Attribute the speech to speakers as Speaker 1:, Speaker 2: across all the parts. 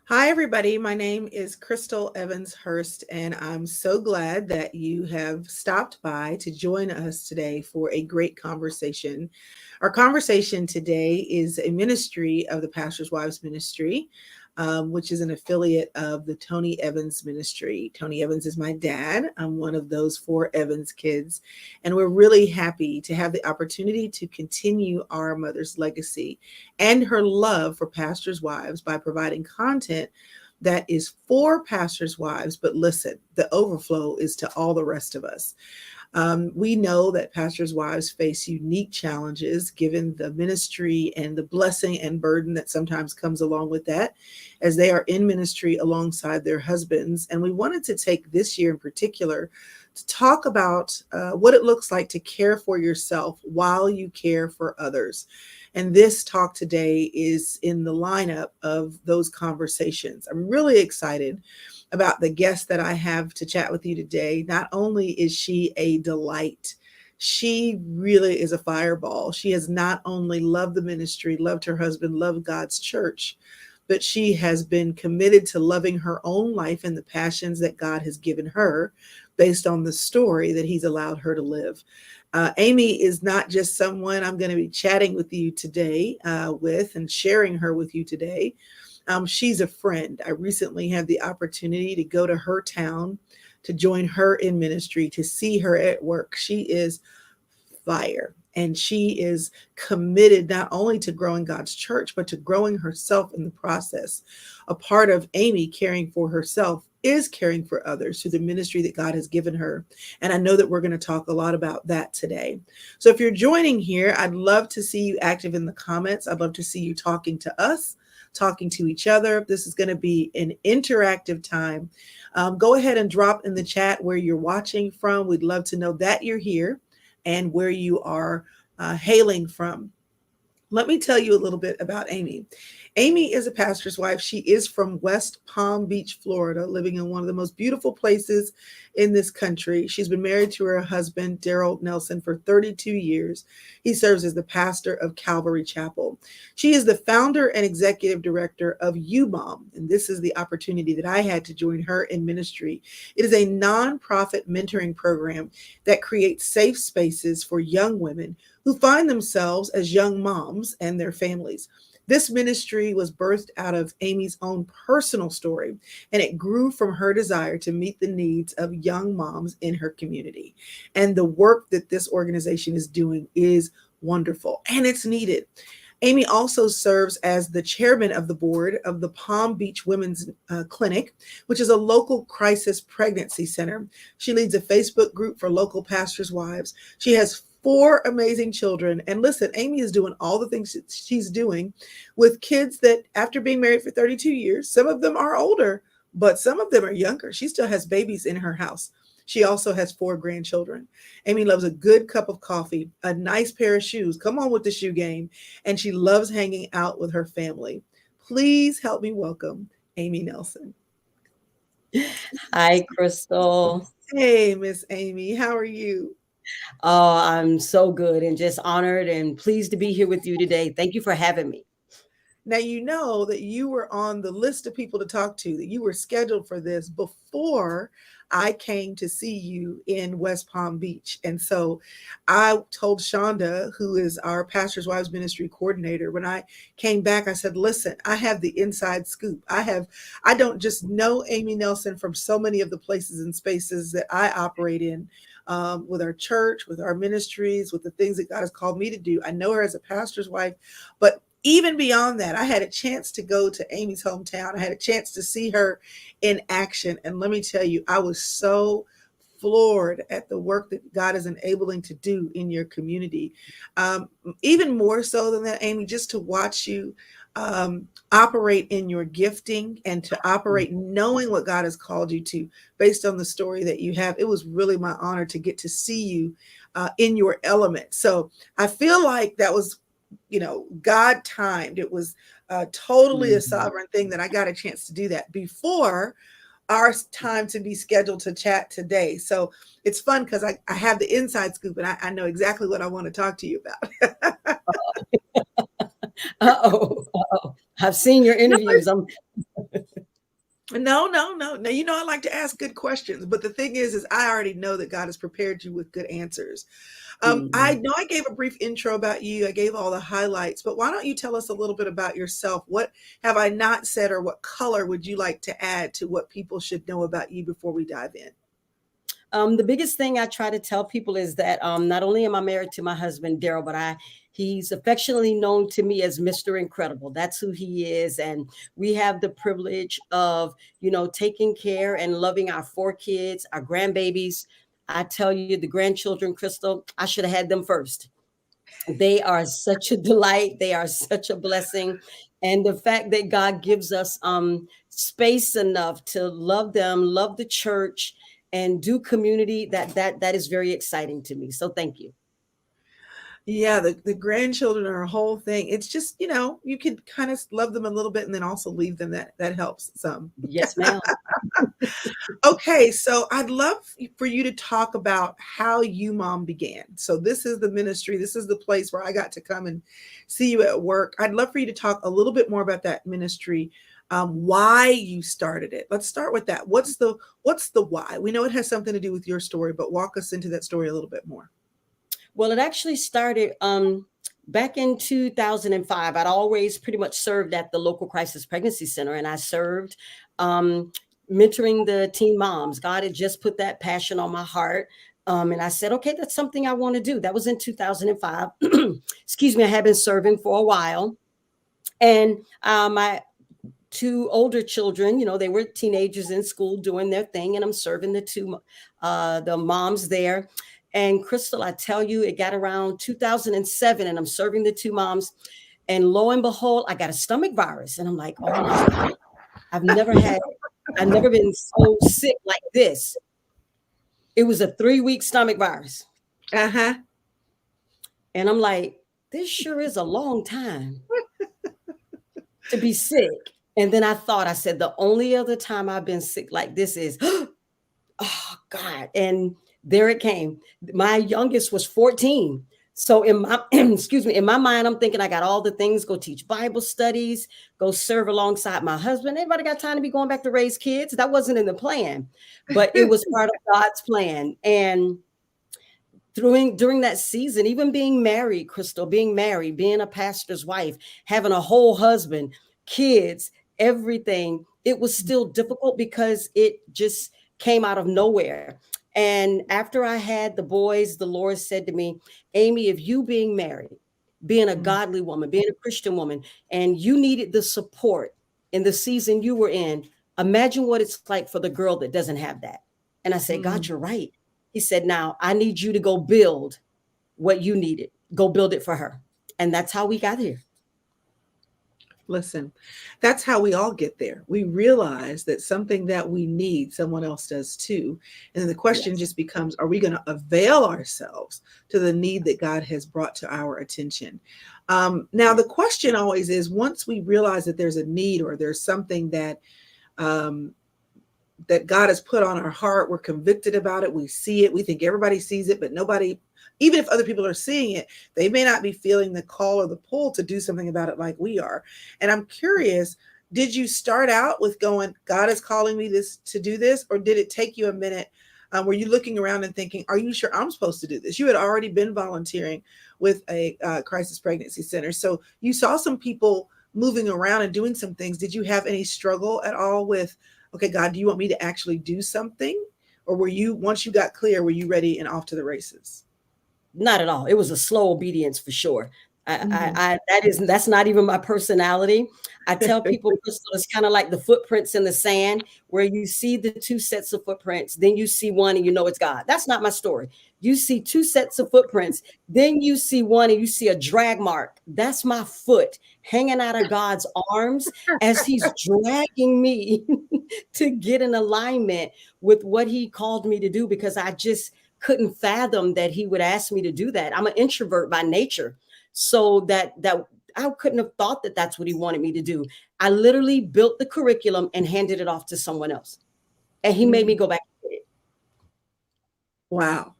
Speaker 1: Hi, everybody. My name is Chrystal Evans Hurst, and I'm so glad that you have stopped by to join us today for a great conversation. Our conversation today is a ministry of the Pastor's Wives Ministry, which is an affiliate of the Tony Evans Ministry. Tony Evans is my dad. I'm one of those four Evans kids, and we're really happy to have the opportunity to continue our mother's legacy and her love for pastors' wives by providing content that is for pastors' wives. But listen, the overflow is to all the rest of us. We know that pastors' wives face unique challenges given the ministry and the blessing and burden that sometimes comes along with that as they are in ministry alongside their husbands. And we wanted to take this year in particular to talk about what it looks like to care for yourself while you care for others. And this talk today is in the lineup of those conversations. I'm really excited about the guest that I have to chat with you today. Not only is she a delight, she really is a fireball. She has not only loved the ministry, loved her husband, loved God's church, but she has been committed to loving her own life and the passions that God has given her based on the story that He's allowed her to live. Aimee is not just someone I'm going to be chatting with you today with and sharing her with you today. She's a friend. I recently had the opportunity to go to her town to join her in ministry, to see her at work. She is fire. And she is committed not only to growing God's church, but to growing herself in the process. A part of Aimee caring for herself is caring for others through the ministry that God has given her. And I know that we're going to talk a lot about that today. So if you're joining here, I'd love to see you active in the comments. I'd love to see you talking to us, talking to each other. This is going to be an interactive time. Go ahead and drop in the chat where you're watching from. We'd love to know that you're here and where you are hailing from. Let me tell you a little bit about Aimee. Aimee is a pastor's wife. She is from West Palm Beach, Florida, living in one of the most beautiful places in this country. She's been married to her husband, Daryl Nelson, for 32 years. He serves as the pastor of Calvary Chapel. She is the founder and executive director of YouMom, and this is the opportunity that I had to join her in ministry. It is a nonprofit mentoring program that creates safe spaces for young women who find themselves as young moms and their families. This ministry was birthed out of Aimee's own personal story, and it grew from her desire to meet the needs of young moms in her community. And the work that this organization is doing is wonderful, and it's needed. Aimee also serves as the chairman of the board of the Palm Beach Women's Clinic, which is a local crisis pregnancy center. She leads a Facebook group for local pastors' wives. She has four amazing children. And listen, Aimee is doing all the things she's doing with kids that, after being married for 32 years, some of them are older, but some of them are younger. She still has babies in her house. She also has four grandchildren. Aimee loves a good cup of coffee, a nice pair of shoes. Come on with the shoe game. And she loves hanging out with her family. Please help me welcome Aimee Nelson.
Speaker 2: Hi, Chrystal.
Speaker 1: Hey, Miss Aimee, how are you?
Speaker 2: Oh, I'm so good and just honored and pleased to be here with you today. Thank you for having me.
Speaker 1: Now, you know that you were on the list of people to talk to, that you were scheduled for this before I came to see you in West Palm Beach. And so I told Shonda, who is our Pastor's Wives Ministry coordinator, when I came back, I said, listen, I have the inside scoop. I don't just know Aimee Nelson from so many of the places and spaces that I operate in. With our church, with our ministries, with the things that God has called me to do. I know her as a pastor's wife, but even beyond that, I had a chance to go to Aimee's hometown. I had a chance to see her in action. And let me tell you, I was so floored at the work that God is enabling to do in your community. Even more so than that, Aimee, just to watch you operate in your gifting and to operate knowing what God has called you to based on the story that you have. It was really my honor to get to see you in your element. So I feel like that was, God timed. It was totally a
Speaker 2: Mhm.
Speaker 1: sovereign thing that I got a chance to do that before our time to be scheduled to chat today. So it's fun because I have the inside scoop and I know exactly what I want to talk to you about.
Speaker 2: Uh-oh. Uh-oh. I've seen your
Speaker 1: No,
Speaker 2: interviews.
Speaker 1: No, no, no, no. You know, I like to ask good questions, but the thing is I already know that God has prepared you with good answers. I
Speaker 2: Mhm.
Speaker 1: know I gave a brief intro about you. I gave all the highlights, but why don't you tell us a little bit about yourself? What have I not said, or what color would you like to add to what people should know about you before we dive in?
Speaker 2: The biggest thing I try to tell people is that not only am I married to my husband Daryl, but he's affectionately known to me as Mr. Incredible. That's who he is, and we have the privilege of taking care and loving our four kids, our grandbabies. I tell you, the grandchildren, Chrystal, I should have had them first. They are such a delight. They are such a blessing. And the fact that God gives us space enough to love them, love the church, and do community, that is very exciting to me. So thank you.
Speaker 1: Yeah, the grandchildren are a whole thing. It's just, you can kind of love them a little bit and then also leave them. That helps some.
Speaker 2: Yes, ma'am.
Speaker 1: Okay, so I'd love for you to talk about how YouMom began. So this is the ministry. This is the place where I got to come and see you at work. I'd love for you to talk a little bit more about that ministry, why you started it. Let's start with that. What's the why? We know it has something to do with your story, but walk us into that story a little bit more.
Speaker 2: Well, it actually started back in 2005. I'd always pretty much served at the local crisis pregnancy center, and I served um, mentoring the teen moms. God had just put that passion on my heart. And I said, okay, that's something I want to do. That was in 2005. Excuse me, I had been serving for a while. And my two older children, they were teenagers in school doing their thing, and I'm serving the moms there. And Chrystal, I tell you, it got around 2007, and I'm serving the two moms, and lo and behold, I got a stomach virus, and I'm like, oh my God, I've never had, I've never been so sick like this. It was a 3-week stomach virus,
Speaker 1: Uh-huh.
Speaker 2: and I'm like, this sure is a long time to be sick. And then I said, the only other time I've been sick like this is, oh God. And there it came. My youngest was 14. So in my excuse me, in my mind, I'm thinking I got all the things, go teach Bible studies, go serve alongside my husband. Anybody got time to be going back to raise kids? That wasn't in the plan, but it was part of God's plan. And during that season, even being married, Chrystal, being married, being a pastor's wife, having a whole husband, kids, everything, it was still difficult because it just came out of nowhere. And after I had the boys, the Lord said to me, Aimee, if you being married, being a
Speaker 1: Mm,
Speaker 2: godly woman, being a Christian woman, and you needed the support in the season you were in, imagine what it's like for the girl that doesn't have that. And I said, God,
Speaker 1: mm.
Speaker 2: you're right. He said, now I need you to go build what you needed. Go build it for her. And that's how we got here.
Speaker 1: Listen, that's how we all get there. We realize that something that we need, someone else does too. And then the question
Speaker 2: Yes.
Speaker 1: just becomes, are we going to avail ourselves to the need that God has brought to our attention? Now,
Speaker 2: Yes.
Speaker 1: the question always is, once we realize that there's a need or there's something um, that God has put on our heart, we're convicted about it, we see it, we think everybody sees it, but nobody, even if other people are seeing it, they may not be feeling the call or the pull to do something about it like we are. And I'm curious, did you start out with going, God is calling me this to do this, or did it take you a minute? Were you looking around and thinking, are you sure I'm supposed to do this? You had already been volunteering with a crisis pregnancy center, so you saw some people moving around and doing some things. Did you have any struggle at all with, okay, God, do you want me to actually do something? Or were you, once you got clear, were you ready and off to the races?
Speaker 2: Not at all. It was a slow obedience for sure.
Speaker 1: Mhm.
Speaker 2: That's not even my personality. I tell people, Chrystal, it's kind of like the footprints in the sand, where you see the two sets of footprints, then you see one and you know it's God. That's not my story. You see two sets of footprints, then you see one and you see a drag mark. That's my foot hanging out of God's arms as He's dragging me to get in alignment with what He called me to do, because I just couldn't fathom that He would ask me to do that. I'm an introvert by nature. So that I couldn't have thought that that's what He wanted me to do. I literally built the curriculum and handed it off to someone else. And He made me
Speaker 1: Mm.
Speaker 2: go back and get it.
Speaker 1: Wow.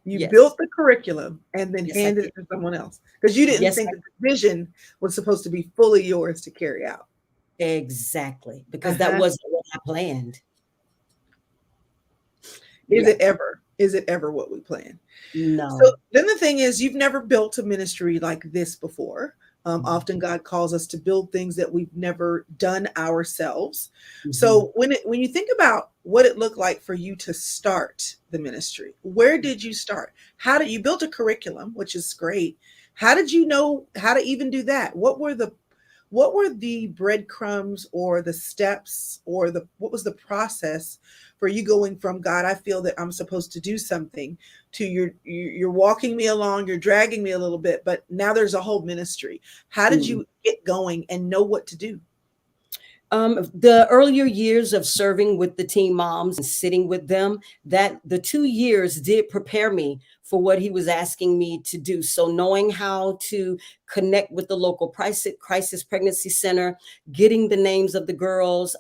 Speaker 1: You built
Speaker 2: Yes.
Speaker 1: the curriculum and then
Speaker 2: Yes, I
Speaker 1: handed
Speaker 2: did.
Speaker 1: it to someone else because you didn't
Speaker 2: Yes,
Speaker 1: think that the vision was supposed to be fully yours to carry out.
Speaker 2: exactly. Because that
Speaker 1: Uh-huh.
Speaker 2: wasn't what I planned.
Speaker 1: Is
Speaker 2: Yeah.
Speaker 1: it ever? Is it ever what we plan? So
Speaker 2: No.
Speaker 1: then the thing is, you've never built a ministry like this before.
Speaker 2: Mhm.
Speaker 1: Often God calls us to build things that we've never done ourselves.
Speaker 2: Mhm.
Speaker 1: So when you think about what it looked like for you to start the ministry, where did you start? How did you build a curriculum, which is great? How did you know how to even do that? What were the breadcrumbs or the steps or the what was the process for you going from God, I feel that I'm supposed to do something, to you're walking me along, you're dragging me a little bit, but now there's a whole ministry. How did
Speaker 2: Mm.
Speaker 1: you get going and know what to do?
Speaker 2: The earlier years of serving with the teen moms and sitting with them, that the 2 years did prepare me for what he was asking me to do. So knowing how to connect with the local crisis pregnancy center, getting the names of the girls,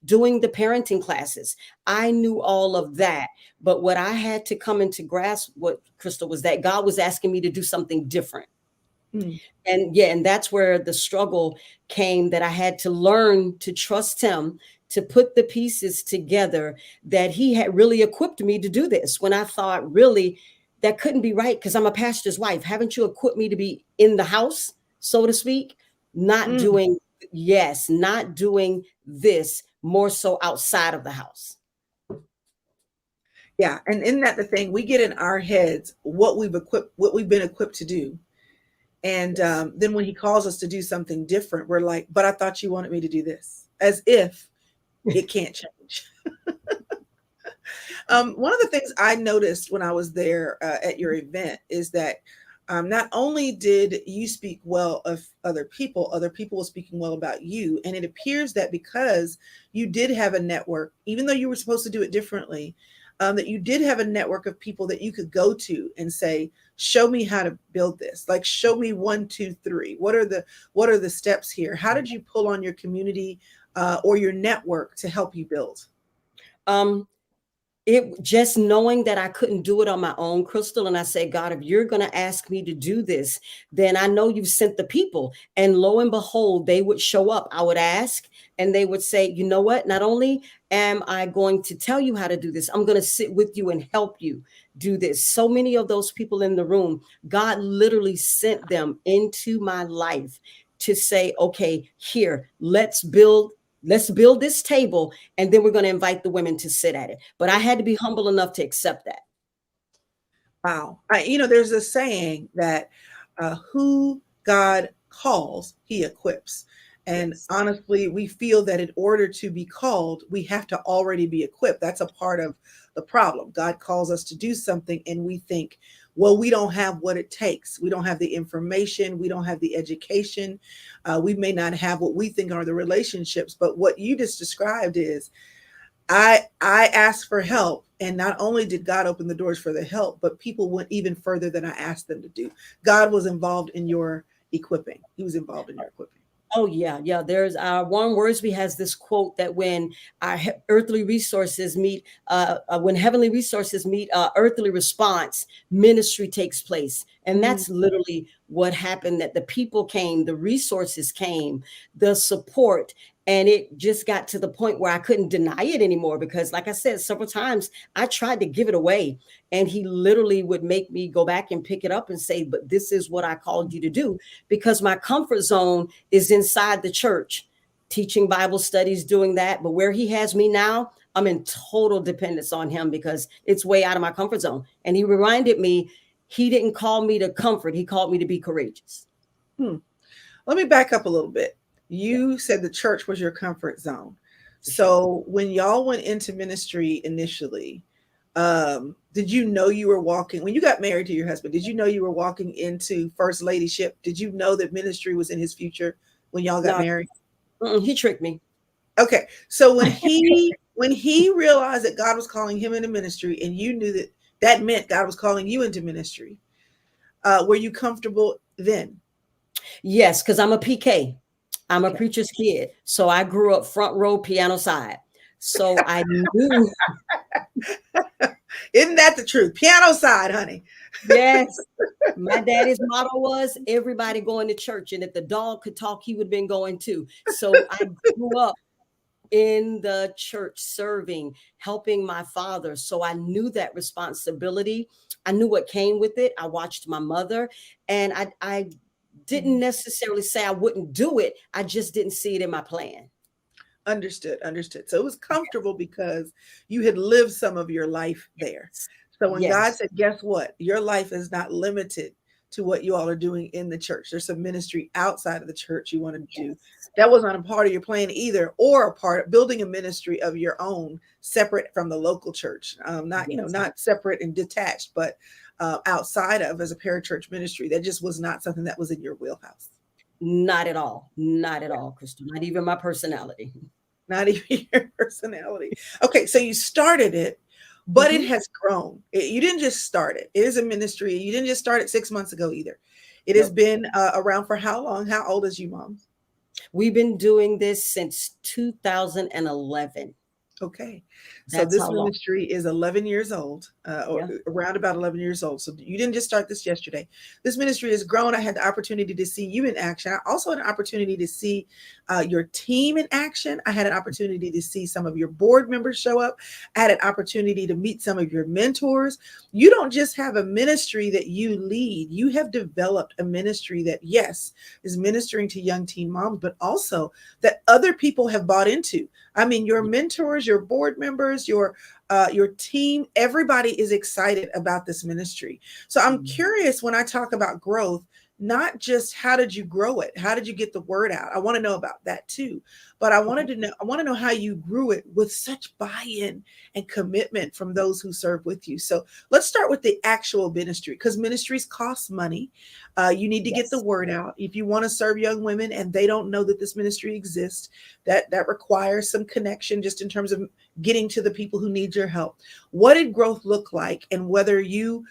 Speaker 2: doing the parenting classes, I knew all of that. But what I had to come into grasp, what Chrystal, was that God was asking me to do something different.
Speaker 1: Mm,
Speaker 2: And yeah, and that's where the struggle came, that I had to learn to trust him, to put the pieces together, that he had really equipped me to do this when I thought really that couldn't be right because I'm a pastor's wife. Haven't you equipped me to be in the house, so to speak? Not
Speaker 1: mm.
Speaker 2: doing, yes, not doing this, more so outside of the house.
Speaker 1: Yeah, and isn't that the thing? We get in our heads what we've been equipped to do, and
Speaker 2: Yes.
Speaker 1: then when he calls us to do something different, we're like, "But I thought you wanted me to do this," as if it can't change. One of the things I noticed when I was there at your event is that not only did you speak well of other people were speaking well about you. And it appears that because you did have a network, even though you were supposed to do it differently, that you did have a network of people that you could go to and say, show me how to build this. Like, show me one, two, three. What are the steps here? How did you pull on your community or your network to help you build?
Speaker 2: Um, it just knowing that I couldn't do it on my own, Chrystal. And I say, God, if you're going to ask me to do this, then I know you've sent the people. And lo and behold, they would show up. I would ask, and they would say, you know what? Not only am I going to tell you how to do this, I'm going to sit with you and help you do this. So many of those people in the room, God literally sent them into my life to say, okay, here, let's build this table, and then we're going to invite the women to sit at it. But I had to be humble enough to accept that.
Speaker 1: Wow. There's a saying that who God calls, he equips. And
Speaker 2: Yes.
Speaker 1: honestly, we feel that in order to be called, we have to already be equipped. That's a part of the problem. God calls us to do something, and we think, well, we don't have what it takes. We don't have the information. We don't have the education. We may not have what we think are the relationships. But what you just described is I asked for help, and not only did God open the doors for the help, but people went even further than I asked them to do. God was involved in your equipping. He was involved in your equipping.
Speaker 2: Oh yeah, yeah. There's Warren Worsby has this quote that when our earthly resources meet, when heavenly resources meet earthly response, ministry takes place, and
Speaker 1: Mm,
Speaker 2: that's literally what happened. That the people came, the resources came, the support, and it just got to the point where I couldn't deny it anymore because, like I said several times, I tried to give it away, and he literally would make me go back and pick it up and say, "But this is what I called you to do," because my comfort zone is inside the church, teaching Bible studies, doing that. But where he has me now, I'm in total dependence on him because it's way out of my comfort zone. And he reminded me, he didn't call me to comfort, he called me to be courageous.
Speaker 1: hmm. Let me back up a little bit.
Speaker 2: Yeah,
Speaker 1: You said the church was your comfort zone.
Speaker 2: for sure.
Speaker 1: So when y'all went into ministry initially, did you know you were walking, when you got married to your husband, did you know you were walking into first ladyship? Did you know that ministry was in his future when y'all got
Speaker 2: No,
Speaker 1: married?
Speaker 2: he tricked me.
Speaker 1: Okay. So when he realized that God was calling him into ministry, and you knew that that meant God was calling you into ministry, were you comfortable then?
Speaker 2: Yes, because I'm a PK. I'm a
Speaker 1: Okay.
Speaker 2: preacher's kid. So I grew up front row, piano side. So I knew.
Speaker 1: Isn't that the truth? Piano side, honey.
Speaker 2: Yes. My daddy's motto was everybody going to church. And if the dog could talk, he would have been going too. So I grew up in the church serving, helping my father. So I knew that responsibility. I knew what came with it. I watched my mother, and I didn't
Speaker 1: Mhm.
Speaker 2: necessarily say I wouldn't do it. I just didn't see it in my plan.
Speaker 1: Understood, understood. So it was comfortable because you had lived some of your life there. So when God
Speaker 2: Yes.
Speaker 1: said, guess what? Your life is not limited to what you all are doing in the church. There's some ministry outside of the church you want to do.
Speaker 2: Yes.
Speaker 1: That was not a part of your plan either, or a part of building a ministry of your own, separate from the local church. Not,
Speaker 2: Yes.
Speaker 1: not separate and detached, but outside of as a parachurch ministry. That just was not something that was in your wheelhouse.
Speaker 2: Not at all. Not at all, Crystal. Not even my personality.
Speaker 1: Not even your personality. Okay, so you started it, but it
Speaker 2: Mhm.
Speaker 1: has grown. You didn't just start it. It is a ministry. You didn't just start it 6 months ago either. It has
Speaker 2: Nope.
Speaker 1: been around for how long? How old is you, Mom?
Speaker 2: We've been doing this since 2011.
Speaker 1: Okay. So
Speaker 2: That's
Speaker 1: this
Speaker 2: how long.
Speaker 1: ministry is 11 years old, or
Speaker 2: Yeah.
Speaker 1: around about 11 years old. So you didn't just start this yesterday. This ministry has grown. I had the opportunity to see you in action. I also had an opportunity to see your team in action. I had an opportunity to see some of your board members show up. I had an opportunity to meet some of your mentors. You don't just have a ministry that you lead, you have developed a ministry that, yes, is ministering to young teen moms, but also that other people have bought into. I mean, your mentors, your board members, your team, everybody is excited about this ministry. So I'm
Speaker 2: Mhm.
Speaker 1: curious when I talk about growth, not just how did you grow it? How did you get the word out? I want to know about that too. But
Speaker 2: Okay.
Speaker 1: I want to know how you grew it with such buy-in and commitment from those who serve with you. So let's start with the actual ministry because ministries cost money. You need to get the
Speaker 2: Yes.
Speaker 1: word out. If you want to serve young women and they don't know that this ministry exists, that requires some connection just in terms of getting to the people who need your help. What did growth look like, and whether you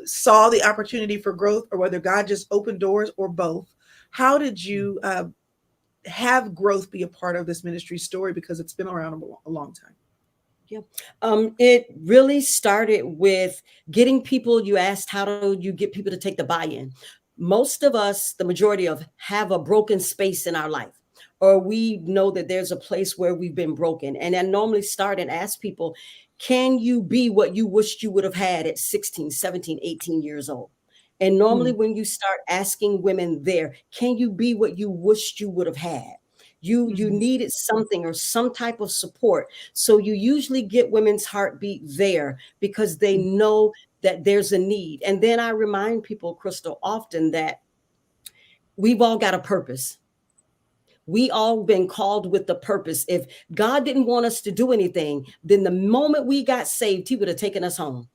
Speaker 1: saw the opportunity for growth or whether God just opened doors or both? How did you have growth be a part of this ministry story, because it's been around a long time?
Speaker 2: Yeah. It really started with getting people. You asked, how do you get people to take the buy-in? Most of us, the majority of, have a broken space in our life, or we know that there's a place where we've been broken. And I normally start and ask people, can you be what you wished you would have had at 16, 17, 18 years old? And normally
Speaker 1: Mm,
Speaker 2: when you start asking women there, can you be what you wished you would have had? You
Speaker 1: mhm,
Speaker 2: needed something or some type of support, so you usually get women's heartbeat there because they
Speaker 1: mm,
Speaker 2: know that there's a need. And then I remind people, Crystal, often that we've all got a purpose. We all been called with the purpose. If God didn't want us to do anything, then the moment we got saved, he would have taken us home.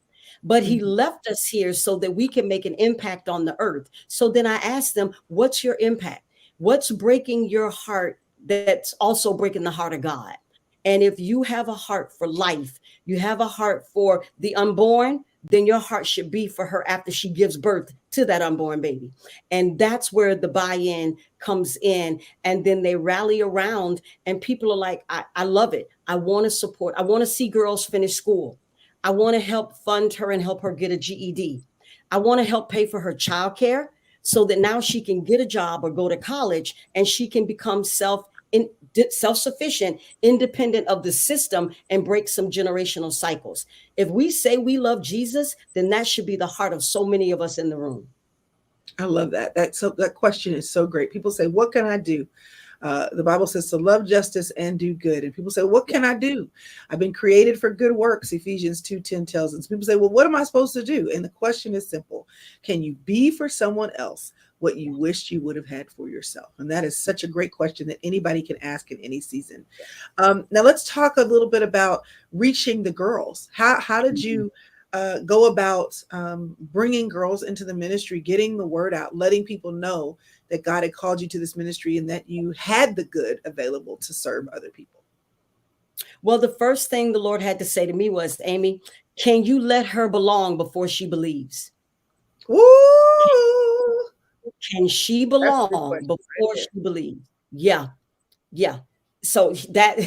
Speaker 2: But he
Speaker 1: mhm,
Speaker 2: left us here so that we can make an impact on the earth. So then I asked them, what's your impact? What's breaking your heart that's also breaking the heart of God? And if you have a heart for life, you have a heart for the unborn, then your heart should be for her after she gives birth to that unborn baby. And that's where the buy-in comes in. And then they rally around, and people are like, I love it. I want to support. I want to see girls finish school. I want to help fund her and help her get a GED. I want to help pay for her childcare so that now she can get a job or go to college and she can become self-sufficient, independent of the system, and break some generational cycles. If we say we love Jesus, then that should be the heart of so many of us in the room.
Speaker 1: I love that. That question is so great. People say, "What can I do?" The Bible says to love justice and do good. And people say, "What
Speaker 2: Yeah.
Speaker 1: can I do? I've been created for good works." Ephesians 2:10 tells us. People say, "Well, what am I supposed to do?" And the question is simple: can you be for someone else what you wished you would have had for yourself? And that is such a great question that anybody can ask in any season. Now let's talk a little bit about reaching the girls. How did
Speaker 2: Mhm.
Speaker 1: you go about bringing girls into the ministry, getting the word out, letting people know that God had called you to this ministry and that you had the good available to serve other people?
Speaker 2: Well, the first thing the Lord had to say to me was, Aimee, can you let her belong before she believes?
Speaker 1: Woo!
Speaker 2: Can she
Speaker 1: That's a good
Speaker 2: belong
Speaker 1: question right
Speaker 2: before
Speaker 1: there.
Speaker 2: she believes? Yeah. Yeah. So that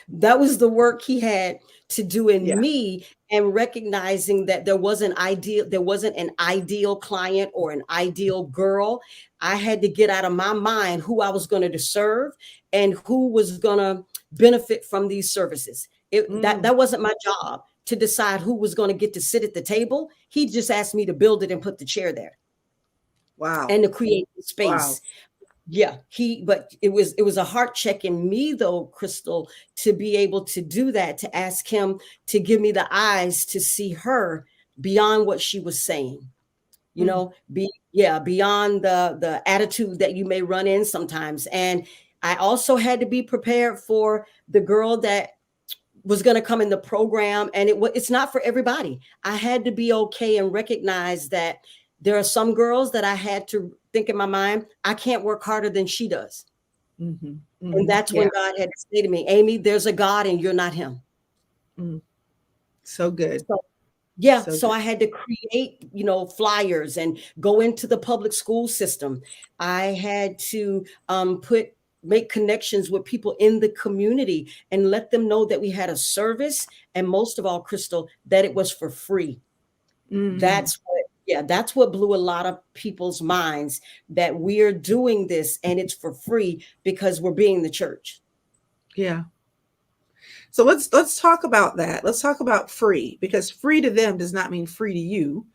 Speaker 2: that was the work he had to do in
Speaker 1: Yeah.
Speaker 2: me, and recognizing that there wasn't an ideal client or an ideal girl. I had to get out of my mind who I was going to serve and who was going to benefit from these services. That
Speaker 1: Mm.
Speaker 2: that wasn't my job to decide who was going to get to sit at the table. He just asked me to build it and put the chair there
Speaker 1: Wow.
Speaker 2: and to create the
Speaker 1: Wow.
Speaker 2: space. Yeah, but it was a heart check in me though, Chrystal, to be able to do that, to ask him to give me the eyes to see her beyond what she was saying.
Speaker 1: Mm.
Speaker 2: Beyond the attitude that you may run in sometimes. And I also had to be prepared for the girl that was going to come in the program, and it's not for everybody. I had to be okay and recognize that there are some girls that I had to think in my mind, I can't work harder than she does.
Speaker 1: Hmm.
Speaker 2: And
Speaker 1: Hmm.
Speaker 2: that's
Speaker 1: Yeah.
Speaker 2: when God had to say to me, Aimee, there's a God and you're not him.
Speaker 1: Mm. So good.
Speaker 2: So yeah,
Speaker 1: So
Speaker 2: so
Speaker 1: good.
Speaker 2: I had to create, flyers and go into the public school system. I had to make connections with people in the community and let them know that we had a service, and most of all, Chrystal, that it was for free.
Speaker 1: Mm.
Speaker 2: That's what blew a lot of people's minds, that we're doing this and it's for free because we're being the church.
Speaker 1: Yeah. So let's talk about that. Let's talk about free, because free to them does not mean free to you.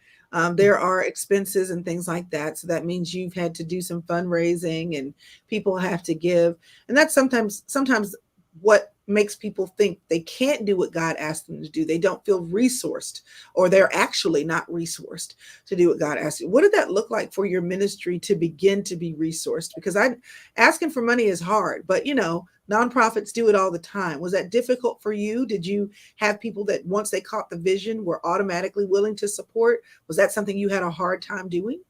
Speaker 1: There are expenses and things like that. So that means you've had to do some fundraising and people have to give. And that's sometimes what makes people think they can't do what God asked them to do. They don't feel resourced, or they're actually not resourced to do what God asked you. What did that look like for your ministry to begin to be resourced? Because asking for money is hard, but nonprofits do it all the time. Was that difficult for you? Did you have people that once they caught the vision were automatically willing to support? Was that something you had a hard time doing?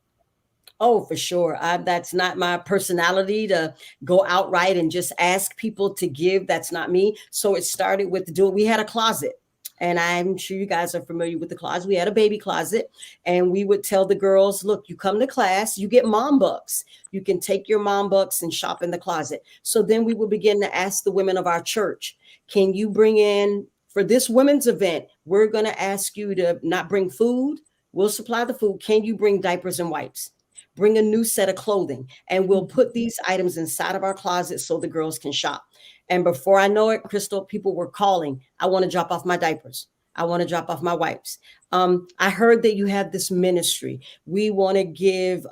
Speaker 2: Oh, for sure. That's not my personality to go outright and just ask people to give. That's not me. So it started with we had a closet. And I'm sure you guys are familiar with the closet. We had a baby closet, and we would tell the girls, look, you come to class, you get mom bucks. You can take your mom bucks and shop in the closet. So then we would begin to ask the women of our church, can you bring in for this women's event? We're going to ask you to not bring food. We'll supply the food. Can you bring diapers and wipes? Bring a new set of clothing, and we'll
Speaker 1: Mhm.
Speaker 2: put these items inside of our closet so the girls can shop. And before I know it, Chrystal, people were calling, I want to drop off my diapers. I want to drop off my wipes. I heard that you have this ministry. We want to give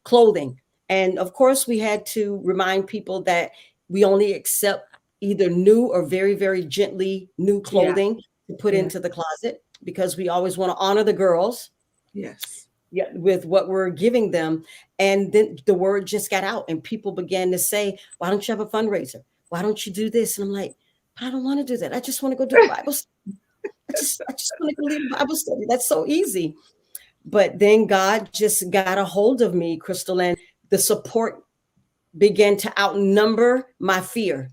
Speaker 2: clothing. And of course, we had to remind people that we only accept either new or very, very gently new
Speaker 1: Yeah.
Speaker 2: clothing to put
Speaker 1: Yeah.
Speaker 2: into the closet, because we always want to honor the girls,
Speaker 1: Yes.
Speaker 2: yeah, with what we're giving them. And then the word just got out, and people began to say, why don't you have a fundraiser? Why don't you do this? And I'm like, but I don't want to do that. I just want to go do a Bible study. I just want to go lead a Bible study. That's so easy. But then God just got a hold of me, Chrystal, and the support began to outnumber my fear.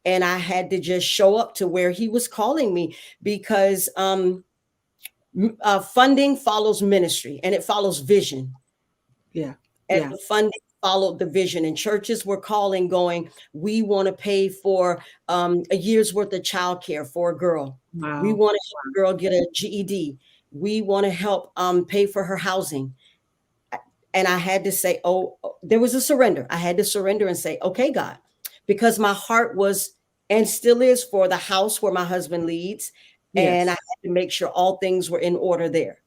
Speaker 2: And I had to just show up to where he was calling me, because funding follows ministry and it follows vision.
Speaker 1: Yeah.
Speaker 2: And
Speaker 1: Yeah.
Speaker 2: the funding followed the vision. And churches were calling, going, we want to pay for a year's worth of childcare for a girl. We
Speaker 1: Wow.
Speaker 2: want to help a girl get a GED. We want to help pay for her housing. And I had to say, there was a surrender. I had to surrender and say, okay, God, because my heart was and still is for the house where my husband leads. And I
Speaker 1: Yes.
Speaker 2: had to make sure all things were in order there.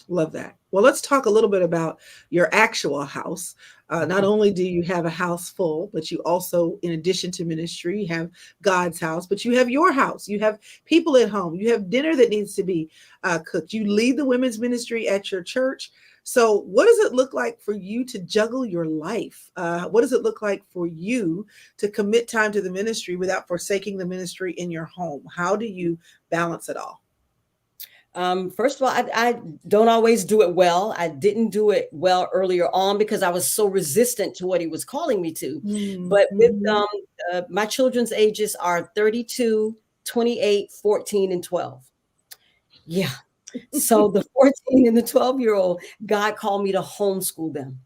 Speaker 1: Love that. Well, let's talk a little bit about your actual house. Not
Speaker 2: Okay.
Speaker 1: only do you have a house full, but you also, in addition to ministry, you have God's house, but you have your house. You have people at home. You have dinner that needs to be cooked. You lead the women's ministry at your church. So, what does it look like for you to juggle your life? What does it look like for you to commit time to the ministry without forsaking the ministry in your home? How do you balance it all?
Speaker 2: First of all, I don't always do it well. I didn't do it well earlier on because I was so resistant to what he was calling me to. But with
Speaker 1: Mm-hmm.
Speaker 2: my children's ages are 32, 28, 14, and 12. Yeah. So the 14 and the 12-year-old, God called me to homeschool them.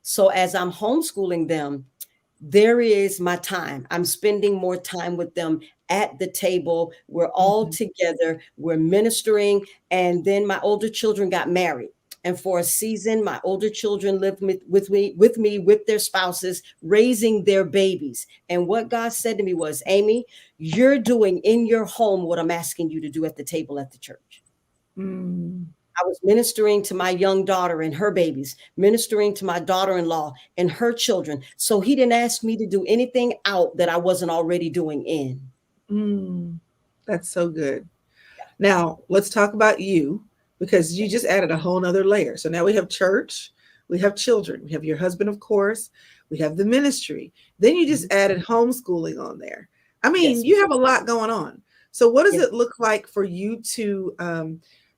Speaker 2: So as I'm homeschooling them, there is my time. I'm spending more time with them at the table. We're all
Speaker 1: Mhm.
Speaker 2: together. We're ministering. And then my older children got married. And for a season, my older children lived with me, with their spouses, raising their babies. And what God said to me was, Aimee, you're doing in your home what I'm asking you to do at the table at the church.
Speaker 1: Mm.
Speaker 2: I was ministering to my young daughter and her babies, ministering to my daughter-in-law and her children. So he didn't ask me to do anything out that I wasn't already doing in.
Speaker 1: Mm. That's so good. Now, let's talk about you, because you just added a whole nother layer. So now we have church, we have children, we have your husband, of course, we have the ministry. Then you just added homeschooling on there. I mean,
Speaker 2: Yes.
Speaker 1: you have a lot going on. So, what does
Speaker 2: Yes.
Speaker 1: it look like for you to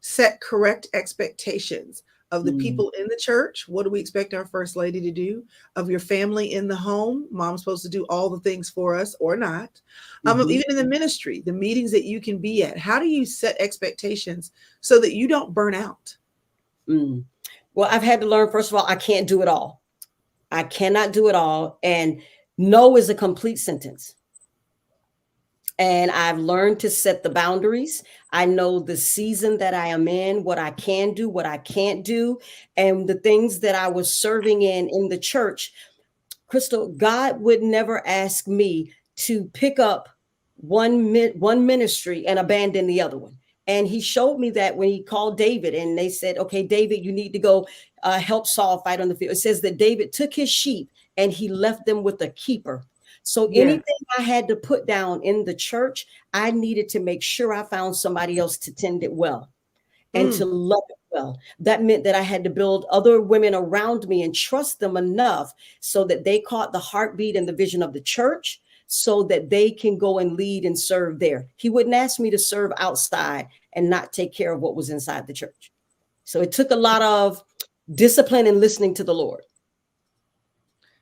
Speaker 1: set correct expectations of the
Speaker 2: Mm.
Speaker 1: people in the church? What do we expect our first lady to do? Of your family in the home? Mom's supposed to do all the things for us or not.
Speaker 2: Mhm.
Speaker 1: Even in the ministry, the meetings that you can be at, how do you set expectations so that you don't burn out?
Speaker 2: Mm. Well, I've had to learn, first of all, I can't do it all. I cannot do it all. And no is a complete sentence. And I've learned to set the boundaries. I know the season that I am in, what I can do, what I can't do, and the things that I was serving in the church. Chrystal, God would never ask me to pick up one ministry and abandon the other one. And he showed me that when he called David and they said, okay, David, you need to go help Saul fight on the field. It says that David took his sheep and he left them with a keeper. So
Speaker 1: Yeah.
Speaker 2: anything I had to put down in the church, I needed to make sure I found somebody else to tend it well and to
Speaker 1: Mm.
Speaker 2: love it well. That meant that I had to build other women around me and trust them enough so that they caught the heartbeat and the vision of the church so that they can go and lead and serve there. He wouldn't ask me to serve outside and not take care of what was inside the church. So it took a lot of discipline and listening to the Lord.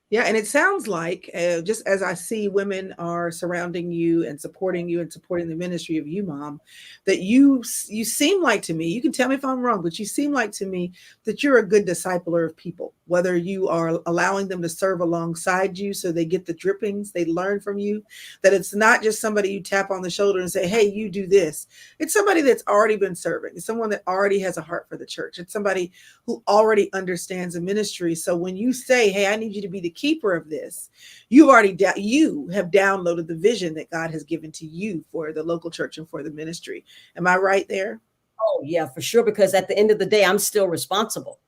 Speaker 1: Yeah, and it sounds like, just as I see women are surrounding you and supporting the ministry of you, Mom, that you seem like to me. You can tell me if I'm wrong, but you seem like to me that you're a good discipler of people. Whether you are allowing them to serve alongside you, so they get the drippings, they learn from you. That it's not just somebody you tap on the shoulder and say, "Hey, you do this." It's somebody that's already been serving. It's someone that already has a heart for the church. It's somebody who already understands the ministry. So when you say, "Hey, I need you to be the keeper of this," you have downloaded the vision that God has given to you for the local church and for the ministry. Am I right there?
Speaker 2: Oh, yeah, for sure. Because at the end of the day, I'm still responsible.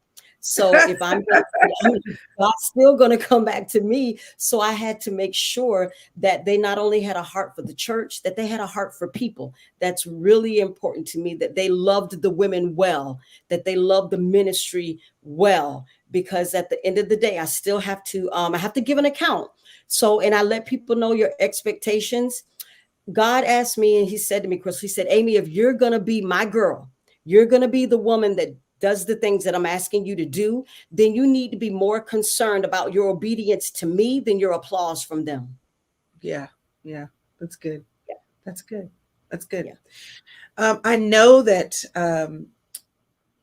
Speaker 2: So if I'm going to, God's still going to come back to me. So I had to make sure that they not only had a heart for the church, that they had a heart for people. That's really important to me, that they loved the women well, that they loved the ministry well, because at the end of the day, I still have to, I have to give an account. So, and I let people know your expectations. God asked me, and he said to me, Chris, he said, Aimee, if you're going to be my girl, you're going to be the woman that does the things that I'm asking you to do, then you need to be more concerned about your obedience to me than your applause from them.
Speaker 1: Yeah, yeah, that's good.
Speaker 2: Yeah.
Speaker 1: That's good. That's good.
Speaker 2: Yeah.
Speaker 1: I know that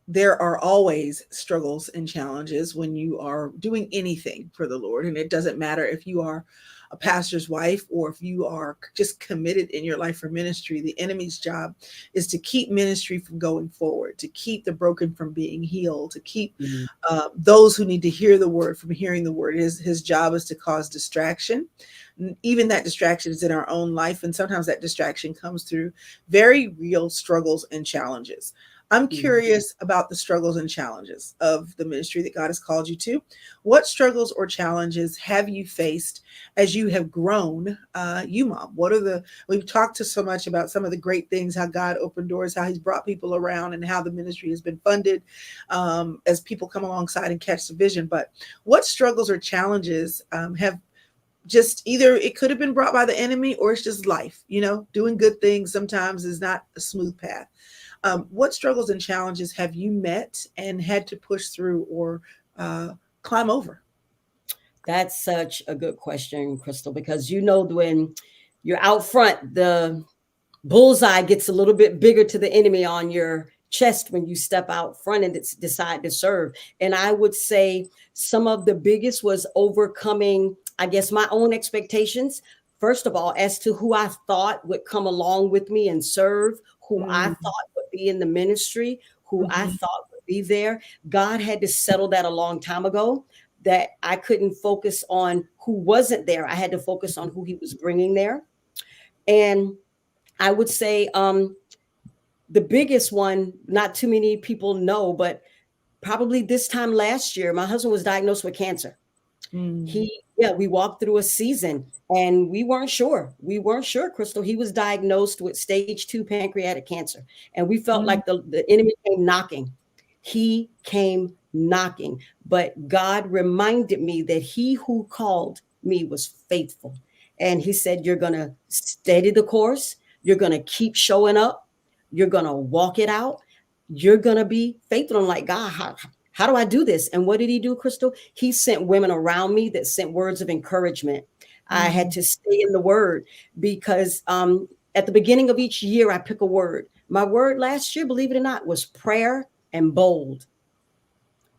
Speaker 1: there are always struggles and challenges when you are doing anything for the Lord. And it doesn't matter if you are a pastor's wife or if you are just committed in your life for ministry. The enemy's job is to keep ministry from going forward, to keep the broken from being healed, to keep those who need to hear the word from hearing the word. His job is to cause distraction. Even that distraction is in our own life. And sometimes that distraction comes through very real struggles and challenges. I'm curious about the struggles and challenges of the ministry that God has called you to. What struggles or challenges have you faced as you have grown, YouMom? We've talked to so much about some of the great things, how God opened doors, how he's brought people around, and how the ministry has been funded as people come alongside and catch the vision. But what struggles or challenges have just either it could have been brought by the enemy or it's just life, doing good things sometimes is not a smooth path. What struggles and challenges have you met and had to push through or climb over?
Speaker 2: That's such a good question, Chrystal, because when you're out front, the bullseye gets a little bit bigger to the enemy on your chest when you step out front and decide to serve. And I would say some of the biggest was overcoming, I guess, my own expectations. First of all, as to who I thought would come along with me and serve, who I thought would be in the ministry, who I thought would be there. God had to settle that a long time ago, that I couldn't focus on who wasn't there. I had to focus on who he was bringing there. And I would say the biggest one, not too many people know, but probably this time last year, my husband was diagnosed with cancer.
Speaker 1: Mm.
Speaker 2: We walked through a season and we weren't sure. We weren't sure, Chrystal. He was diagnosed with stage 2 pancreatic cancer. And we felt
Speaker 1: Mm.
Speaker 2: like the enemy came knocking. He came knocking. But God reminded me that he who called me was faithful. And he said, you're going to steady the course. You're going to keep showing up. You're going to walk it out. You're going to be faithful. I'm like, God, how do I do this? And what did he do, Chrystal? He sent women around me that sent words of encouragement. I had
Speaker 1: Mm.
Speaker 2: to stay in the word because at the beginning of each year, I pick a word. My word last year, believe it or not, was prayer and bold.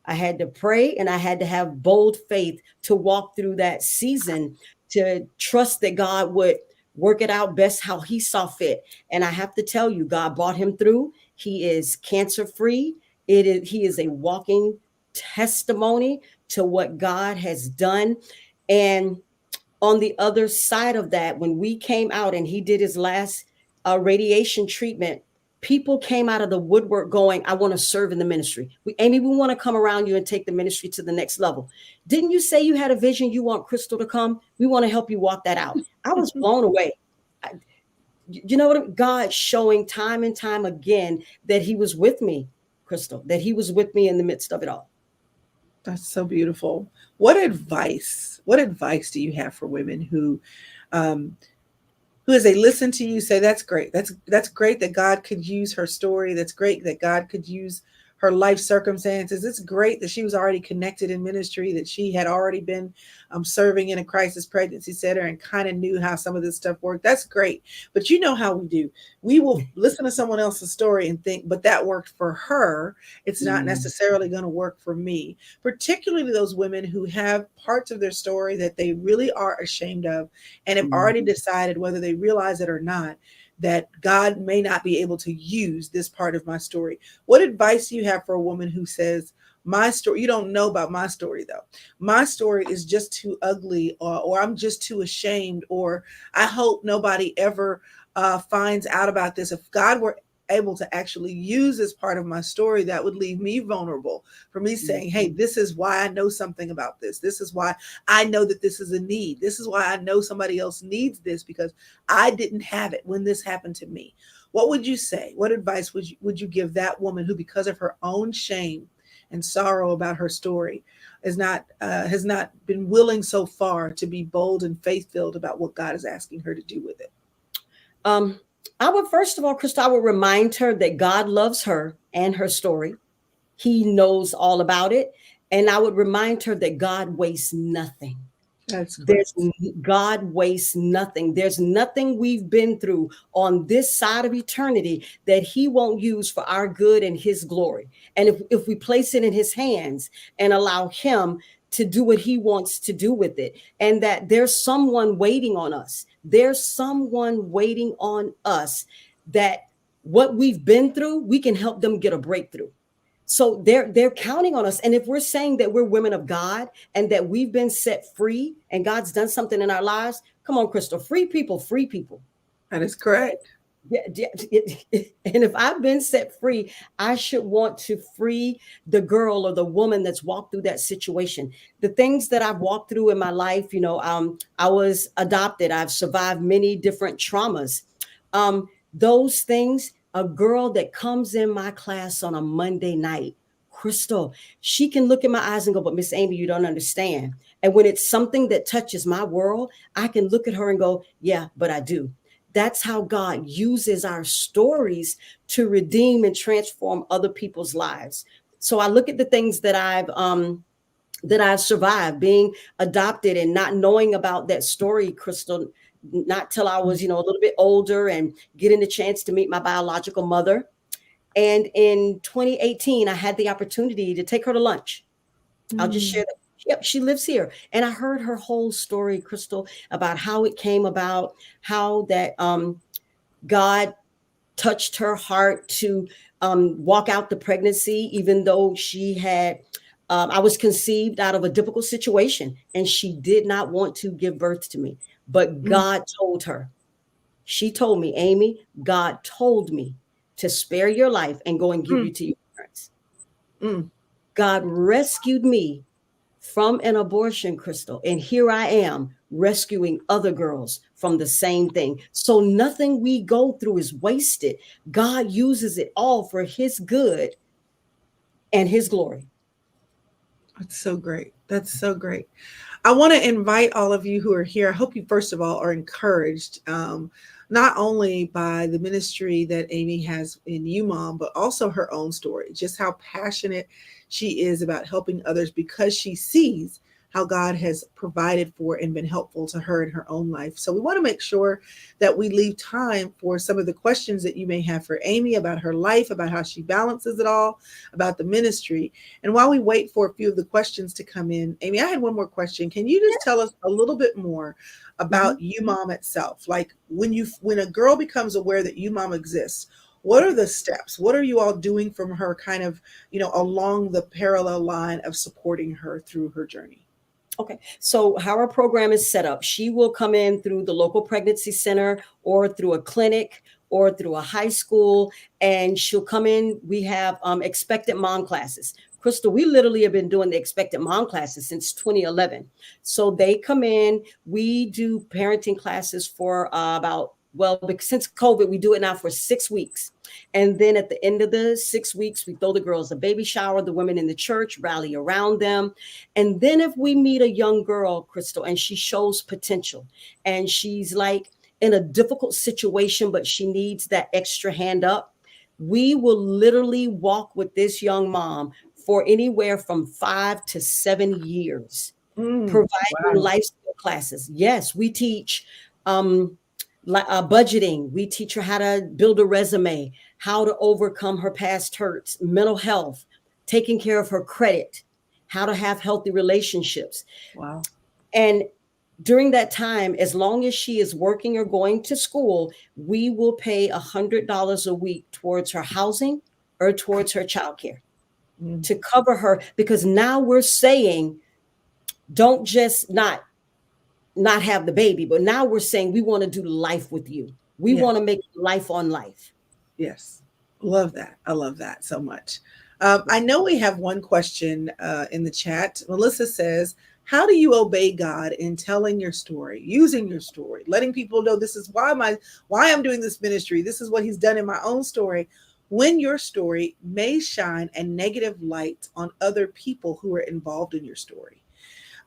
Speaker 2: I had to pray and I had to have bold faith to walk through that season, to trust that God would work it out best how he saw fit. And I have to tell you, God brought him through. He is cancer free. He is a walking testimony to what God has done. And on the other side of that, when we came out and he did his last radiation treatment, people came out of the woodwork going, I want to serve in the ministry. Aimee, we want to come around you and take the ministry to the next level. Didn't you say you had a vision? You want Chrystal to come? We want to help you walk that out. I was blown away. You know what? God showing time and time again that he was with me, Chrystal, that he was with me in the midst of it all.
Speaker 1: That's so beautiful. What advice do you have for women um, who, as they listen to you, say, "That's great. That's great that God could use her story. That's great that God could use her life circumstances. It's great that she was already connected in ministry, that she had already been serving in a crisis pregnancy center and kind of knew how some of this stuff worked. That's great. But you know how we do. We will listen to someone else's story and think, but that worked for her. It's not
Speaker 2: Mm,
Speaker 1: necessarily going to work for me." Particularly those women who have parts of their story that they really are ashamed of and have already
Speaker 2: mm,
Speaker 1: decided, whether they realize it or not, that God may not be able to use this part of my story. What advice do you have for a woman who says, my story, you don't know about my story though. My story is just too ugly, or I'm just too ashamed, or I hope nobody ever finds out about this. If God were able to actually use this part of my story, that would leave me vulnerable for me saying, hey,
Speaker 2: mm,
Speaker 1: this is why I know something about this. This is why I know that this is a need. This is why I know somebody else needs this, because I didn't have it when this happened to me. What would you say? What advice would you give that woman who, because of her own shame and sorrow about her story, has not been willing so far to be bold and faith filled about what God is asking her to do with it?
Speaker 2: Um, I would, first of all, Krista, I would remind her that God loves her and her story. He knows all about it. And I would remind her that God wastes nothing.
Speaker 1: That's
Speaker 2: There's
Speaker 1: correct.
Speaker 2: God wastes nothing. There's nothing we've been through on this side of eternity that he won't use for our good and his glory. And if we place it in his hands and allow him to do what he wants to do with it, and that there's someone waiting on us, there's someone waiting on us, that what we've been through, we can help them get a breakthrough. So they're counting on us. And if we're saying that we're women of God and that we've been set free and God's done something in our lives, come on, Chrystal, free people, free people.
Speaker 1: That is correct.
Speaker 2: Yeah, and if I've been set free, I should want to free the girl or the woman that's walked through that situation. The things that I've walked through in my life, I was adopted. I've survived many different traumas. Those things, a girl that comes in my class on a Monday night, Chrystal, she can look in my eyes and go, but Miss Aimee, you don't understand. And when it's something that touches my world, I can look at her and go, yeah, but I do. That's how God uses our stories to redeem and transform other people's lives. So I look at the things that I've survived, being adopted and not knowing about that story, Chrystal, not till I was, a little bit older and getting the chance to meet my biological mother. And in 2018, I had the opportunity to take her to lunch. I'll just
Speaker 1: Mm.
Speaker 2: share that. Yep, she lives here. And I heard her whole story, Chrystal, about how it came about, how that God touched her heart to walk out the pregnancy, even though she had, I was conceived out of a difficult situation and she did not want to give birth to me. But
Speaker 1: Mm,
Speaker 2: God told her, she told me, Aimee, God told me to spare your life and go and give
Speaker 1: mm,
Speaker 2: you to your parents.
Speaker 1: mm.
Speaker 2: God rescued me from an abortion, Chrystal. And here I am rescuing other girls from the same thing. So nothing we go through is wasted. God uses it all for his good and his glory.
Speaker 1: That's so great. That's so great. I want to invite all of you who are here. I hope you, first of all, are encouraged, not only by the ministry that Aimee has in YouMom, but also her own story, just how passionate she is about helping others because she sees how God has provided for and been helpful to her in her own life. So we want to make sure that we leave time for some of the questions that you may have for Aimee about her life, about how she balances it all, about the ministry. And while we wait for a few of the questions to come in, Aimee, I had one more question. Can you just tell us a little bit more
Speaker 2: Mhm.
Speaker 1: about YouMom itself? Like when a girl becomes aware that YouMom exists, what are the steps? What are you all doing from her kind of, along the parallel line of supporting her through her journey?
Speaker 2: Okay. So how our program is set up, she will come in through the local pregnancy center or through a clinic or through a high school, and she'll come in. We have expectant mom classes. Chrystal, we literally have been doing the expectant mom classes since 2011. So they come in, we do parenting classes for well, since COVID, we do it now for 6 weeks. And then at the end of the 6 weeks, we throw the girls a baby shower, the women in the church rally around them. And then if we meet a young girl, Chrystal, and she shows potential and she's like in a difficult situation, but she needs that extra hand up, we will literally walk with this young mom for anywhere from 5 to 7 years, providing
Speaker 1: Wow.
Speaker 2: life skill classes. Yes, we teach um, budgeting. We teach her how to build a resume, how to overcome her past hurts, mental health, taking care of her credit, how to have healthy relationships.
Speaker 1: Wow.
Speaker 2: And during that time, as long as she is working or going to school, we will pay $100 a week towards her housing or towards her childcare
Speaker 1: Mm,
Speaker 2: to cover her, because now we're saying don't just not have the baby, but now we're saying we want to do life with you. We want
Speaker 1: yes.
Speaker 2: to make life on life.
Speaker 1: Yes. Love that. I love that so much. I know we have one question in the chat. Melissa says, how do you obey God in telling your story, using your story, letting people know this is why I'm doing this ministry. This is what he's done in my own story. When your story may shine a negative light on other people who are involved in your story.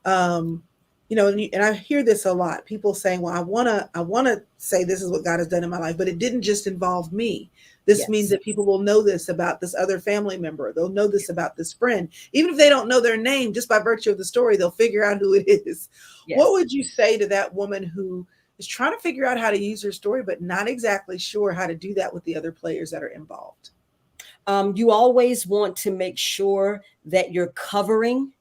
Speaker 1: um and I hear this a lot, people saying, well, I want to say this is what God has done in my life, but it didn't just involve me. This means
Speaker 2: Yes.
Speaker 1: that people will know this about this other family member, they'll know this about this friend, even if they don't know their name, just by virtue of the story they'll figure out who it is. What
Speaker 2: Yes.
Speaker 1: would you say to that woman who is trying to figure out how to use her story but not exactly sure how to do that with the other players that are involved?
Speaker 2: You always want to make sure that you're covering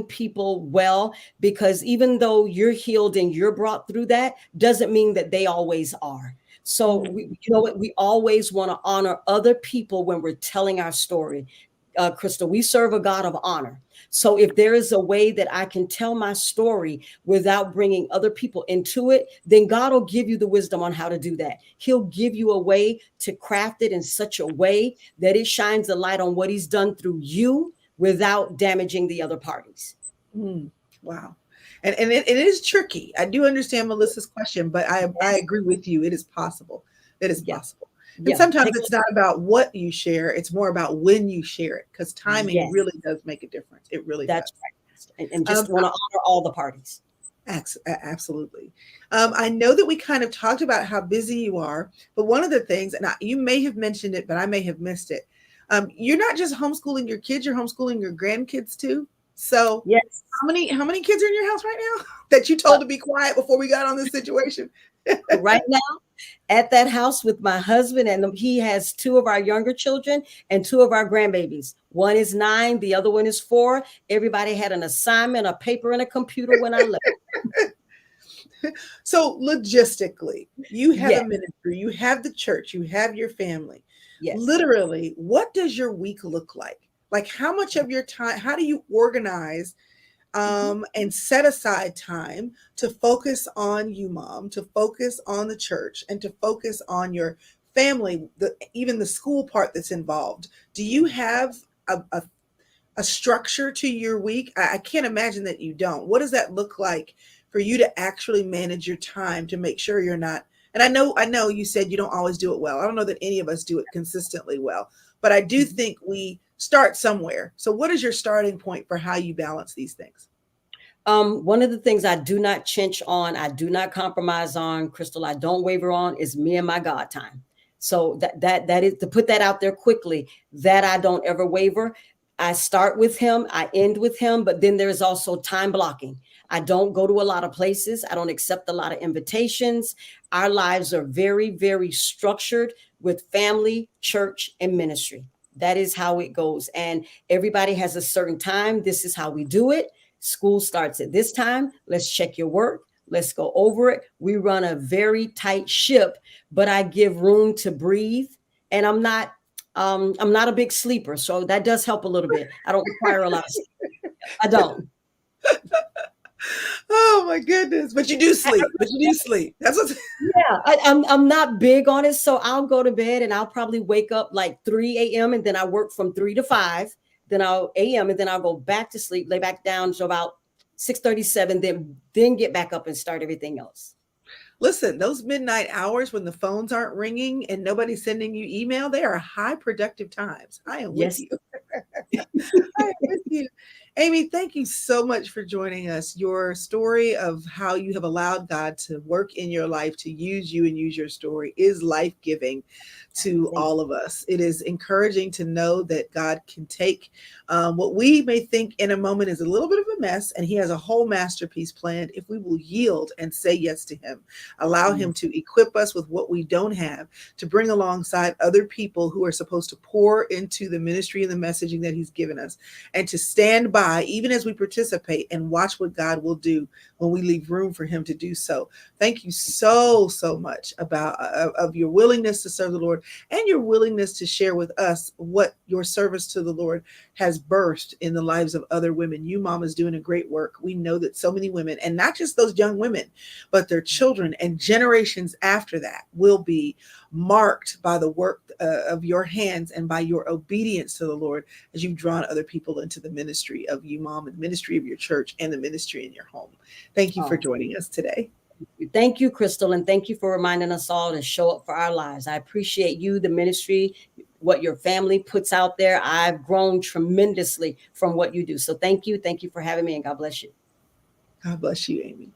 Speaker 2: people well, because even though you're healed and you're brought through, that doesn't mean that they always are. So
Speaker 1: Mm,
Speaker 2: you know what, we always want to honor other people when we're telling our story. Chrystal, we serve a God of honor. So if there is a way that I can tell my story without bringing other people into it, then God will give you the wisdom on how to do that. He'll give you a way to craft it in such a way that it shines the light on what he's done through you without damaging the other parties.
Speaker 1: mm, wow. And it is tricky. I do understand Melissa's question, but I
Speaker 2: Yes.
Speaker 1: agree with you. It is possible. It is
Speaker 2: Yeah.
Speaker 1: possible. And
Speaker 2: Yeah.
Speaker 1: sometimes it's not about what you share, it's more about when you share it, because timing
Speaker 2: Yes.
Speaker 1: really does make a difference. It really
Speaker 2: That's
Speaker 1: does.
Speaker 2: right. And
Speaker 1: Um,
Speaker 2: just want to honor all the parties.
Speaker 1: Absolutely. I know that we kind of talked about how busy you are, but one of the things, and you may have mentioned it, but I may have missed it. You're not just homeschooling your kids; you're homeschooling your grandkids too. So,
Speaker 2: Yes.
Speaker 1: how many kids are in your house right now that you
Speaker 2: Uh,
Speaker 1: told to be quiet before we got on this situation?
Speaker 2: right now, at that house with my husband, and he has two of our younger children and two of our grandbabies. One is 9, the other one is 4. Everybody had an assignment, a paper, and a computer when I left.
Speaker 1: So, logistically, you have a
Speaker 2: Yes.
Speaker 1: ministry, you have the church, you have your family.
Speaker 2: Yes.
Speaker 1: Literally, what does your week look like? Like, how much of your time, how do you organize
Speaker 2: Mhm.
Speaker 1: and set aside time to focus on you, mom, to focus on the church, and to focus on your family, even the school part that's involved? Do you have a structure to your week? I can't imagine that you don't. What does that look like for you to actually manage your time to make sure you're not? And I know you said you don't always do it well. I don't know that any of us do it consistently well, but I do
Speaker 2: Mhm.
Speaker 1: think we start somewhere. So what is your starting point for how you balance these things?
Speaker 2: One of the things I do not chinch on, I do not compromise on, Chrystal, I don't waver on, is me and my God time. So that is to put that out there quickly, that I don't ever waver. I start with him, I end with him, but then there's also time blocking. I don't go to a lot of places. I don't accept a lot of invitations. Our lives are very, very structured with family, church, and ministry. That is how it goes. And everybody has a certain time. This is how we do it. School starts at this time. Let's check your work. Let's go over it. We run a very tight ship, but I give room to breathe. And I'm not a big sleeper, so that does help a little bit. I don't require a lot of sleep. I don't.
Speaker 1: Oh my goodness. But you do sleep. But you do sleep. That's what.
Speaker 2: Yeah, I'm not big on it, so I'll go to bed and I'll probably wake up like 3 a.m. and then I work from 3 to 5. Then I'll a.m. and then I'll go back to sleep, lay back down to about 6:37. Then get back up and start everything else.
Speaker 1: Listen, those midnight hours when the phones aren't ringing and nobody's sending you email, they are high productive times. I am with
Speaker 2: Yes.
Speaker 1: you. I am with you. Aimee, thank you so much for joining us. Your story of how you have allowed God to work in your life, to use you and use your story, is life giving to
Speaker 2: Thank
Speaker 1: all of us. It is encouraging to know that God can take what we may think in a moment is a little bit of a mess, and He has a whole masterpiece planned if we will yield and say yes to Him. Allow
Speaker 2: you.
Speaker 1: Him to equip us with what we don't have, to bring alongside other people who are supposed to pour into the ministry and the messaging that He's given us, and to stand by even as we participate and watch what God will do when we leave room for Him to do so. Thank you so much about of your willingness to serve the Lord and your willingness to share with us what your service to the Lord has birthed in the lives of other women. YouMom is doing a great work. We know that so many women, and not just those young women, but their children and generations after that, will be marked by the work of your hands and by your obedience to the Lord as you've drawn other people into the ministry of YouMom and the ministry of your church and the ministry in your home. Thank you for
Speaker 2: Oh,
Speaker 1: joining us today.
Speaker 2: thank you, Chrystal, and thank you for reminding us all to show up for our lives. I appreciate you, the ministry, what your family puts out there. I've grown tremendously from what you do. So thank you. Thank you for having me, and God bless you.
Speaker 1: God bless you, Aimee.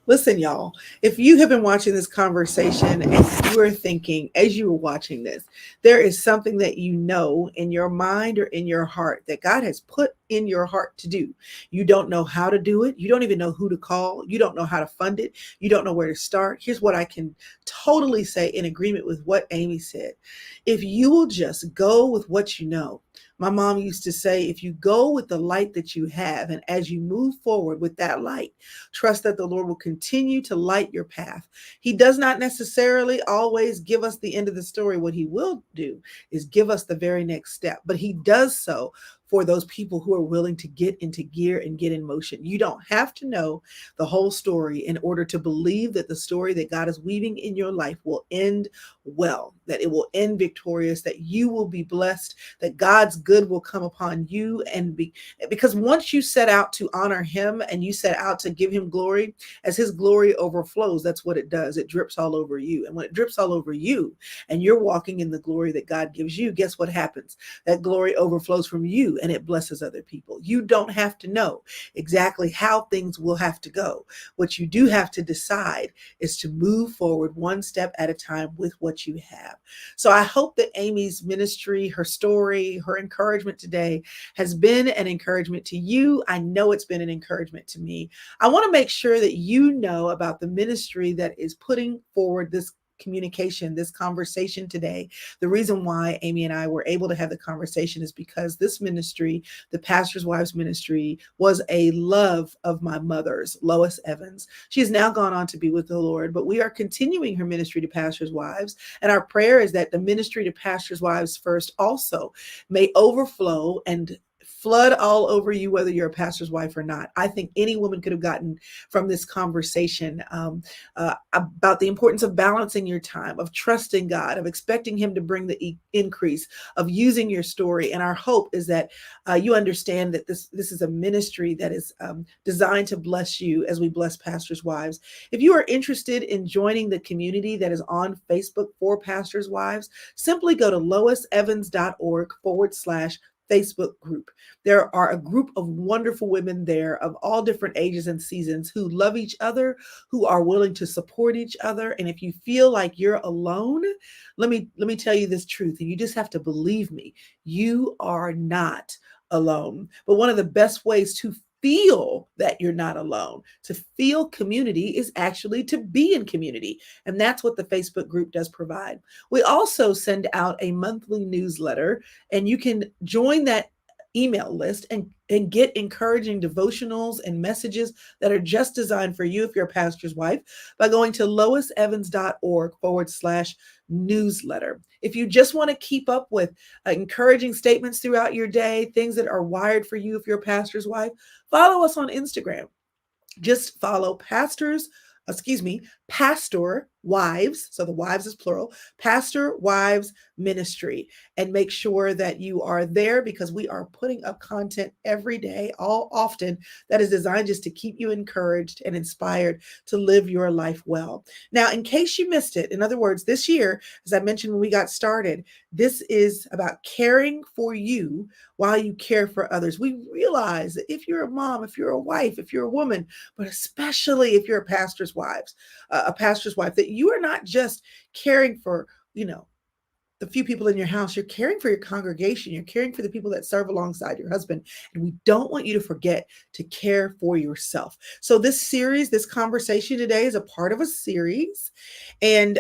Speaker 1: Listen, y'all, if you have been watching this conversation and you are thinking as you were watching this, there is something that you know in your mind or in your heart that God has put in your heart to do. You don't know how to do it. You don't even know who to call. You don't know how to fund it. You don't know where to start. Here's what I can totally say in agreement with what Aimee said. If you will just go with what you know, my mom used to say, if you go with the light that you have, and as you move forward with that light, trust that the Lord will continue to light your path. He does not necessarily always give us the end of the story. What He will do is give us the very next step, but He does so for those people who are willing to get into gear and get in motion. You don't have to know the whole story in order to believe that the story that God is weaving in your life will end well, that it will end victorious, that you will be blessed, that God's good will come upon you. And because once you set out to honor Him and you set out to give Him glory, as His glory overflows, that's what it does. It drips all over you. And when it drips all over you and you're walking in the glory that God gives you, guess what happens? That glory overflows from you and it blesses other people. You don't have to know exactly how things will have to go. What you do have to decide is to move forward one step at a time with what you have. So I hope that Aimee's ministry, her story, her encouragement today has been an encouragement to you. I know it's been an encouragement to me. I want to make sure that you know about the ministry that is putting forward this communication, this conversation today. The reason why Aimee and I were able to have the conversation is because this ministry, the Pastor's Wives Ministry, was a love of my mother's, Lois Evans. She has now gone on to be with the Lord, but we are continuing her ministry to pastors' wives. And our prayer is that the ministry to pastors' wives first also may overflow and flood all over you, whether you're a pastor's wife or not. I think any woman could have gotten from this conversation about the importance of balancing your time, of trusting God, of expecting Him to bring the increase, of using your story. And our hope is that you understand that this is a ministry that is designed to bless you as we bless pastors' wives. If you are interested in joining the community that is on Facebook for pastors' wives, simply go to loisevans.org/Facebook group. There are a group of wonderful women there of all different ages and seasons who love each other, who are willing to support each other. And if you feel like you're alone, let me tell you this truth, and you just have to believe me. You are not alone. But one of the best ways to feel that you're not alone, to feel community, is actually to be in community. And that's what the Facebook group does provide. We also send out a monthly newsletter, and you can join that email list and get encouraging devotionals and messages that are just designed for you if you're a pastor's wife by going to loisevans.org/newsletter. If you just want to keep up with encouraging statements throughout your day, things that are wired for you if you're a pastor's wife, follow us on Instagram. Just follow Pastor Wives, so the wives is plural, Pastor Wives Ministry, and make sure that you are there because we are putting up content every day, all often, that is designed just to keep you encouraged and inspired to live your life well. Now, in case you missed it, in other words, this year, as I mentioned when we got started, this is about caring for you while you care for others. We realize that if you're a mom, if you're a wife, if you're a woman, but especially if you're a pastor's wife, that you are not just caring for, the few people in your house, you're caring for your congregation, you're caring for the people that serve alongside your husband. And we don't want you to forget to care for yourself. So this conversation today is a part of a series. And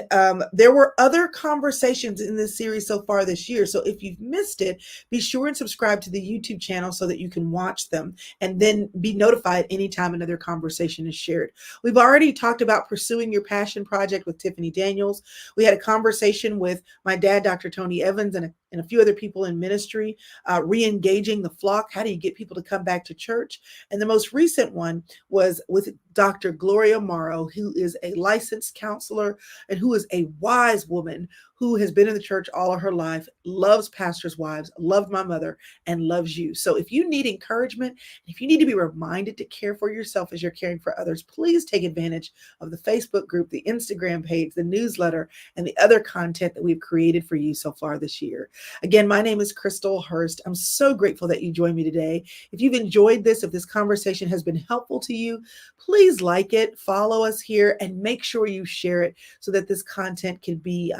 Speaker 1: there were other conversations in this series so far this year. So if you've missed it, be sure and subscribe to the YouTube channel so that you can watch them and then be notified anytime another conversation is shared. We've already talked about Pursuing Your Passion Project with Tiffany Daniels. We had a conversation with my dad, Dr. Tony Evans, and a few other people in ministry, re-engaging the flock. How do you get people to come back to church? And the most recent one was with Dr. Gloria Morrow, who is a licensed counselor and who is a wise woman who has been in the church all of her life, loves pastors' wives, loved my mother, and loves you. So if you need encouragement, if you need to be reminded to care for yourself as you're caring for others, please take advantage of the Facebook group, the Instagram page, the newsletter, and the other content that we've created for you so far this year. Again, my name is Chrystal Hurst. I'm so grateful that you joined me today. If you've enjoyed this, if this conversation has been helpful to you, please like it, follow us here, and make sure you share it so that this content can be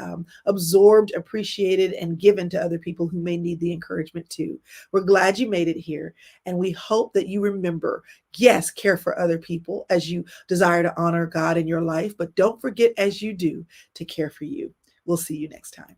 Speaker 1: absorbed, appreciated, and given to other people who may need the encouragement too. We're glad you made it here, and we hope that you remember, yes, care for other people as you desire to honor God in your life, but don't forget as you do to care for you. We'll see you next time.